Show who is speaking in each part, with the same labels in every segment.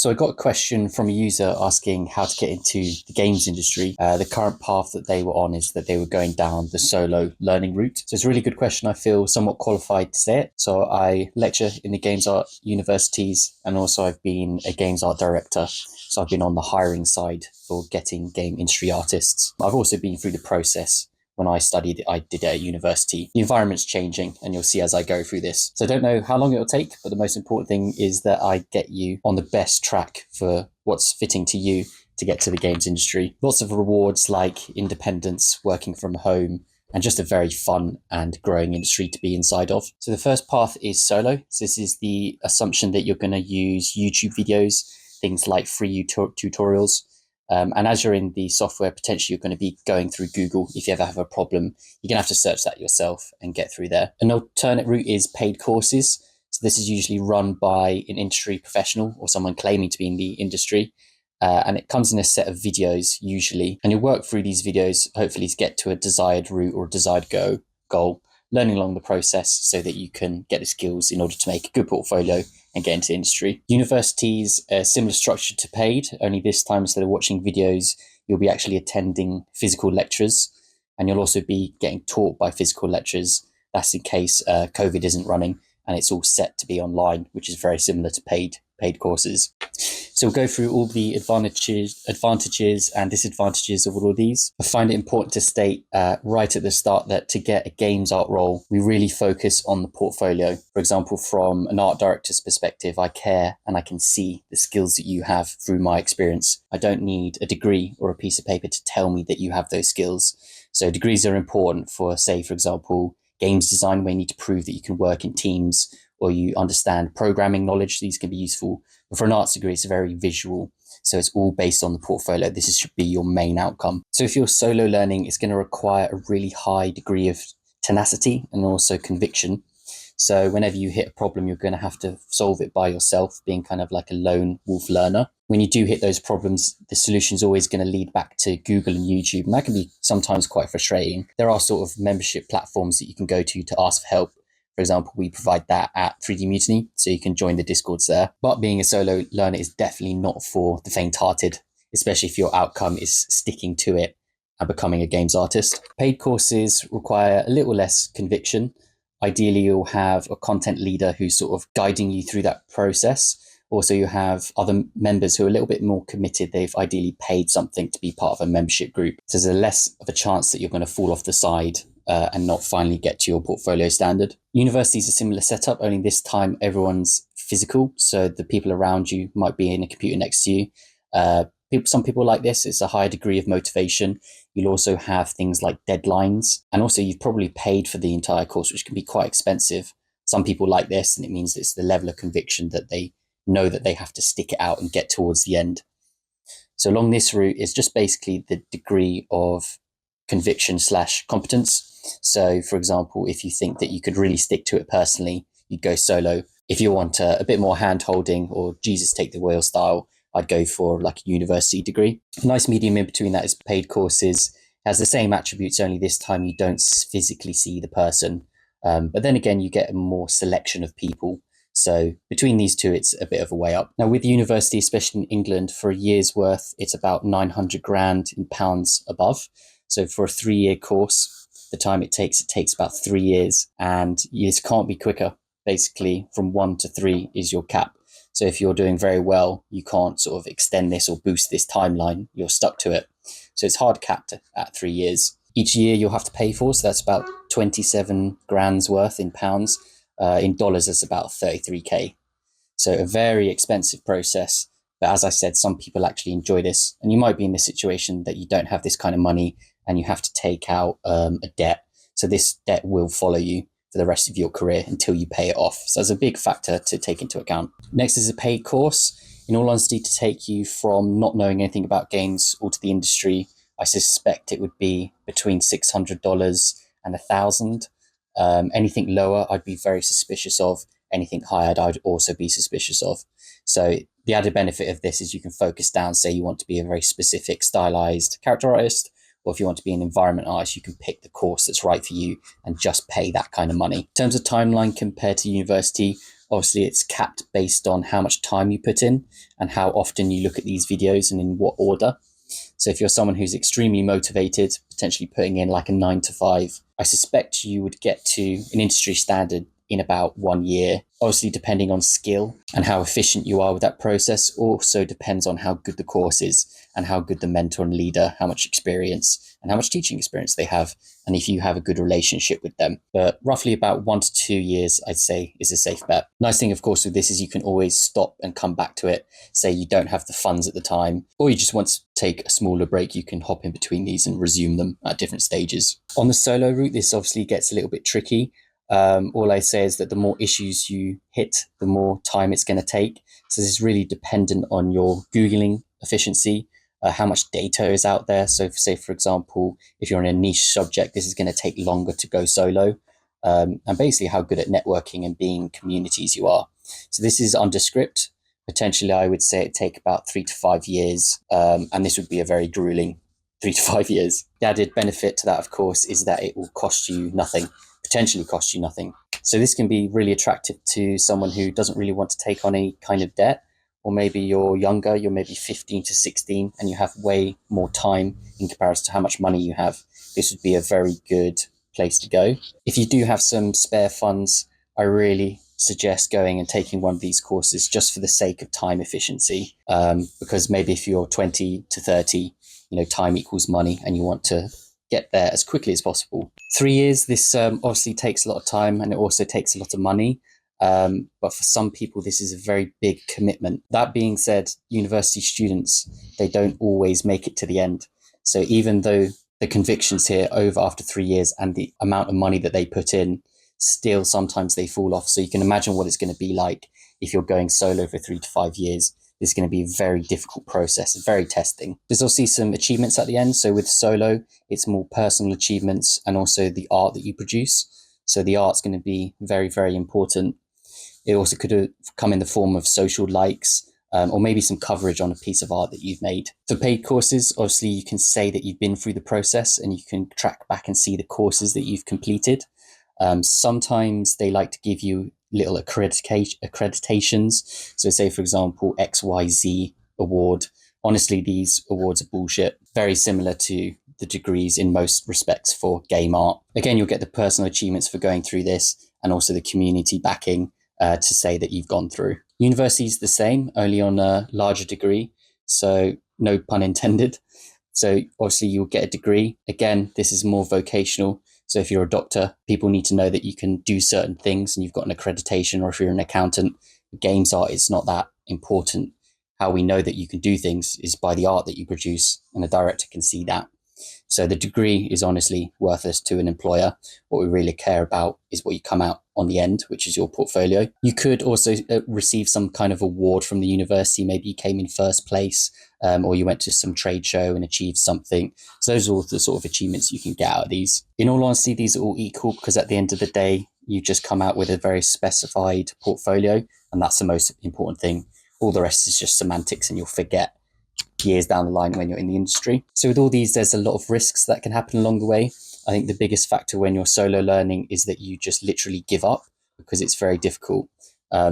Speaker 1: So I got a question from a user asking how to get into the games industry. The current path that they were on is that they were going down the solo learning route. So it's a really good question. I feel somewhat qualified to say it. So I lecture in the games art universities, and also I've been a games art director. So I've been on the hiring side for getting game industry artists. I've also been through the process. When I studied, I did it at university. The environment's changing, and you'll see as I go through this. So I don't know how long it'll take, but the most important thing is that I get you on the best track for what's fitting to you to get to the games industry. Lots of rewards like independence, working from home, and just a very fun and growing industry to be inside of. So the first path is solo. So this is the assumption that you're going to use YouTube videos, things like free tutorials. And as you're in the software, potentially you're going to be going through Google. If you ever have a problem, you're going to have to search that yourself and get through there. An alternate route is paid courses. So this is usually run by an industry professional or someone claiming to be in the industry. And it comes in a set of videos usually. And you work through these videos, hopefully to get to a desired route or a desired goal, learning along the process so that you can get the skills in order to make a good portfolio and get into industry. Universities, a similar structure to paid, only this time instead of watching videos, you'll be actually attending physical lectures, and you'll also be getting taught by physical lecturers. That's in case COVID isn't running and it's all set to be online, which is very similar to paid courses. So we'll go through all the advantages and disadvantages of all of these. I find it important to state right at the start that to get a games art role, we really focus on the portfolio. For example, from an art director's perspective, I care and I can see the skills that you have through my experience. I don't need a degree or a piece of paper to tell me that you have those skills. So degrees are important for, say, for example, games design, where you need to prove that you can work in teams or you understand programming knowledge. These can be useful. But for an arts degree, it's very visual. So it's all based on the portfolio. This should be your main outcome. So if you're solo learning, it's going to require a really high degree of tenacity and also conviction. So whenever you hit a problem, you're going to have to solve it by yourself, being kind of like a lone wolf learner. When you do hit those problems, the solution is always going to lead back to Google and YouTube. And that can be sometimes quite frustrating. There are sort of membership platforms that you can go to ask for help. For example, we provide that at 3D Mutiny, so you can join the Discords there. But being a solo learner is definitely not for the faint-hearted, especially if your outcome is sticking to it and becoming a games artist. Paid courses require a little less conviction. Ideally, you'll have a content leader who's sort of guiding you through that process. Also, you have other members who are a little bit more committed. They've ideally paid something to be part of a membership group. So there's a less of a chance that you're going to fall off the side and not finally get to your portfolio standard. University is a similar setup, only this time everyone's physical. So the people around you might be in a computer next to you. Some people like this. It's a higher degree of motivation. You'll also have things like deadlines. And also you've probably paid for the entire course, which can be quite expensive. Some people like this, and it means it's the level of conviction that they know that they have to stick it out and get towards the end. So along this route is just basically the degree of conviction / competence. So for example, if you think that you could really stick to it personally, you'd go solo. If you want a bit more hand holding or Jesus take the wheel style, I'd go for like a university degree. A nice medium in between that is paid courses. It has the same attributes, only this time you don't physically see the person. But then again, you get a more selection of people. So between these two, it's a bit of a way up. Now with university, especially in England, for a year's worth, it's about 900 grand in pounds above. So for a 3-year course, the time it takes about 3 years, and this can't be quicker. Basically from 1 to 3 is your cap. So if you're doing very well, you can't sort of extend this or boost this timeline. You're stuck to it. So it's hard capped at 3 years. Each year you'll have to pay for, so that's about 27 grand's worth in pounds. In dollars, it's about 33k. So a very expensive process. But as I said, some people actually enjoy this. And you might be in the situation that you don't have this kind of money and you have to take out a debt. So this debt will follow you for the rest of your career until you pay it off. So there's a big factor to take into account. Next is a paid course. In all honesty, to take you from not knowing anything about games or to the industry, I suspect it would be between $600 and $1,000. Anything lower, I'd be very suspicious of. Anything higher, I'd also be suspicious of. So the added benefit of this is you can focus down, say you want to be a very specific stylized character artist, or if you want to be an environment artist, you can pick the course that's right for you and just pay that kind of money. In terms of timeline compared to university, Obviously, it's capped based on how much time you put in and how often you look at these videos and in what order. So if you're someone who's extremely motivated, potentially putting in like a 9 to 5, I suspect you would get to an industry standard in about 1 year. Obviously, depending on skill and how efficient you are with that process, also depends on how good the course is and how good the mentor and leader, how much experience and how much teaching experience they have, and if you have a good relationship with them. But roughly about 1 to 2 years, I'd say, is a safe bet. Nice thing, of course, with this is you can always stop and come back to it. Say you don't have the funds at the time, or you just want to take a smaller break, you can hop in between these and resume them at different stages. On the solo route, this obviously gets a little bit tricky. All I say is that the more issues you hit, the more time it's going to take. So this is really dependent on your Googling efficiency, how much data is out there. So say, for example, if you're in a niche subject, this is going to take longer to go solo, and basically how good at networking and being in communities you are. So this is under script. Potentially, I would say it'd take about 3 to 5 years, and this would be a very grueling 3 to 5 years. The added benefit to that, of course, is that it will cost you nothing, potentially cost you nothing. So this can be really attractive to someone who doesn't really want to take on any kind of debt, or maybe you're younger, you're maybe 15 to 16, and you have way more time in comparison to how much money you have. This would be a very good place to go. If you do have some spare funds, I really suggest going and taking one of these courses just for the sake of time efficiency, because maybe if you're 20 to 30, time equals money and you want to get there as quickly as possible. 3 years, this obviously takes a lot of time and it also takes a lot of money. But for some people, this is a very big commitment. That being said, university students, they don't always make it to the end. So even though the convictions here over after 3 years and the amount of money that they put in, still sometimes they fall off. So you can imagine what it's going to be like if you're going solo for 3 to 5 years. It's going to be a very difficult process, very testing. There's also some achievements at the end. So with solo, it's more personal achievements and also the art that you produce. So the art's going to be very, very important. It also could have come in the form of social likes, or maybe some coverage on a piece of art that you've made. For paid courses, obviously you can say that you've been through the process and you can track back and see the courses that you've completed. Sometimes they like to give you little accreditations. So say, for example, XYZ award. Honestly, these awards are bullshit. Very similar to the degrees in most respects for game art. Again, you'll get the personal achievements for going through this and also the community backing to say that you've gone through. University's the same, only on a larger degree. So no pun intended. So obviously you'll get a degree. Again, this is more vocational. So if you're a doctor, people need to know that you can do certain things and you've got an accreditation, or if you're an accountant, games art, it's not that important. How we know that you can do things is by the art that you produce, and a director can see that. So the degree is honestly worthless to an employer. What we really care about is what you come out on the end, which is your portfolio. You could also receive some kind of award from the university. Maybe you came in first place, or you went to some trade show and achieved something. So those are all the sort of achievements you can get out of these. In all honesty, these are all equal because at the end of the day, you just come out with a very specified portfolio, and that's the most important thing. All the rest is just semantics, and you'll forget years down the line when you're in the industry. So with all these, there's a lot of risks that can happen along the way. I think the biggest factor when you're solo learning is that you just literally give up because it's very difficult.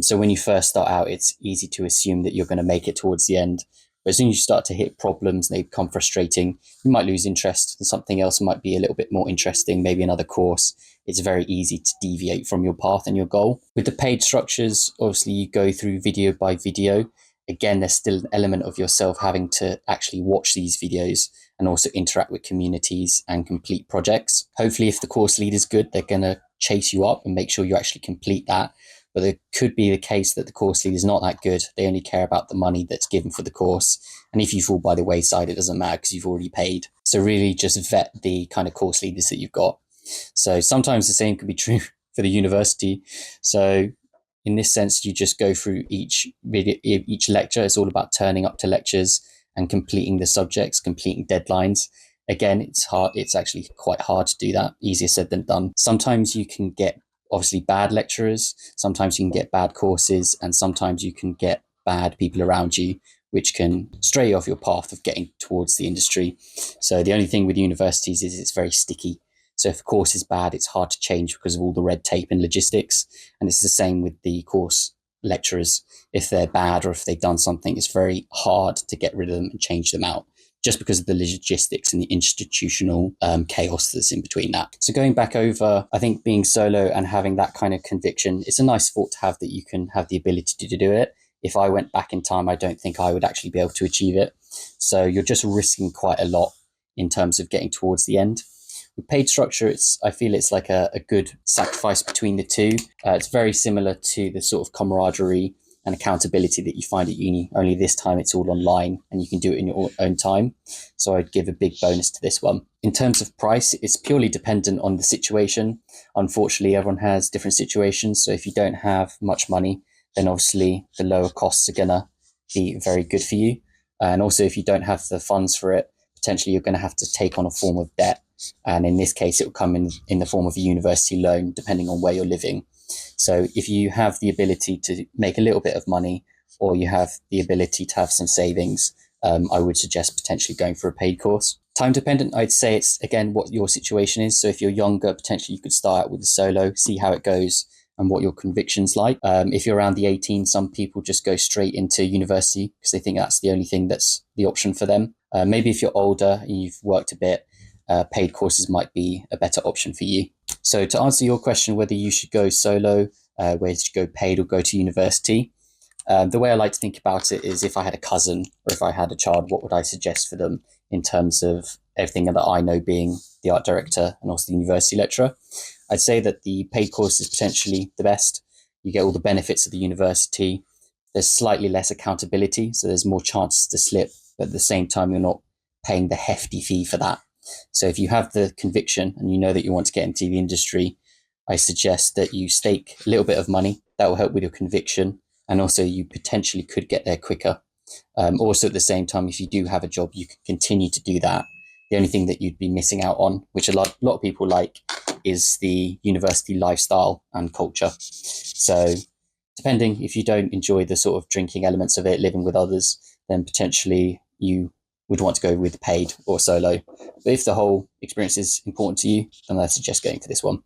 Speaker 1: So when you first start out, it's easy to assume that you're going to make it towards the end. But as soon as you start to hit problems, they become frustrating. You might lose interest, and something else might be a little bit more interesting, maybe another course. It's very easy to deviate from your path and your goal. With the paid structures, obviously you go through video by video. Again, there's still an element of yourself having to actually watch these videos and also interact with communities and complete projects. Hopefully, if the course lead is good, they're going to chase you up and make sure you actually complete that. But there could be the case that the course lead is not that good. They only care about the money that's given for the course. And if you fall by the wayside, it doesn't matter because you've already paid. So really just vet the kind of course leaders that you've got. So sometimes the same could be true for the university. So in this sense, you just go through each video, each lecture. It's all about turning up to lectures and completing the subjects, completing deadlines. Again, it's hard. It's actually quite hard to do that. Easier said than done. Sometimes you can get obviously bad lecturers. Sometimes you can get bad courses, and sometimes you can get bad people around you, which can stray you off your path of getting towards the industry. So the only thing with universities is it's very sticky. So if a course is bad, it's hard to change because of all the red tape and logistics. And it's the same with the course lecturers. If they're bad or if they've done something, it's very hard to get rid of them and change them out, just because of the logistics and the institutional chaos that's in between that. So going back over, I think being solo and having that kind of conviction, it's a nice thought to have, that you can have the ability to do it. If I went back in time, I don't think I would actually be able to achieve it. So you're just risking quite a lot in terms of getting towards the end. With paid structure, I feel it's like a good sacrifice between the two. It's very similar to the sort of camaraderie and accountability that you find at uni, only this time it's all online and you can do it in your own time. So I'd give a big bonus to this one. In terms of price, it's purely dependent on the situation. Unfortunately, everyone has different situations. So if you don't have much money, then obviously the lower costs are gonna be very good for you. And also if you don't have the funds for it, potentially you're gonna have to take on a form of debt. And in this case, it will come in the form of a university loan, depending on where you're living. So if you have the ability to make a little bit of money, or you have the ability to have some savings, I would suggest potentially going for a paid course. Time dependent, I'd say it's, again, what your situation is. So if you're younger, potentially you could start out with a solo, see how it goes and what your conviction's like. If you're around the 18, some people just go straight into university because they think that's the only thing that's the option for them. Maybe if you're older and you've worked a bit, paid courses might be a better option for you. So to answer your question, whether you should go solo, whether you should go paid or go to university, the way I like to think about it is, if I had a cousin or if I had a child, what would I suggest for them in terms of everything that I know, being the art director and also the university lecturer? I'd say that the paid course is potentially the best. You get all the benefits of the university. There's slightly less accountability, so there's more chances to slip, but at the same time, you're not paying the hefty fee for that. So if you have the conviction and you know that you want to get into the industry, I suggest that you stake a little bit of money. That will help with your conviction. And also you potentially could get there quicker. Also at the same time, if you do have a job, you can continue to do that. The only thing that you'd be missing out on, which a lot of people like, is the university lifestyle and culture. So depending, if you don't enjoy the sort of drinking elements of it, living with others, then potentially you would want to go with paid or solo. But if the whole experience is important to you, then I suggest going for this one.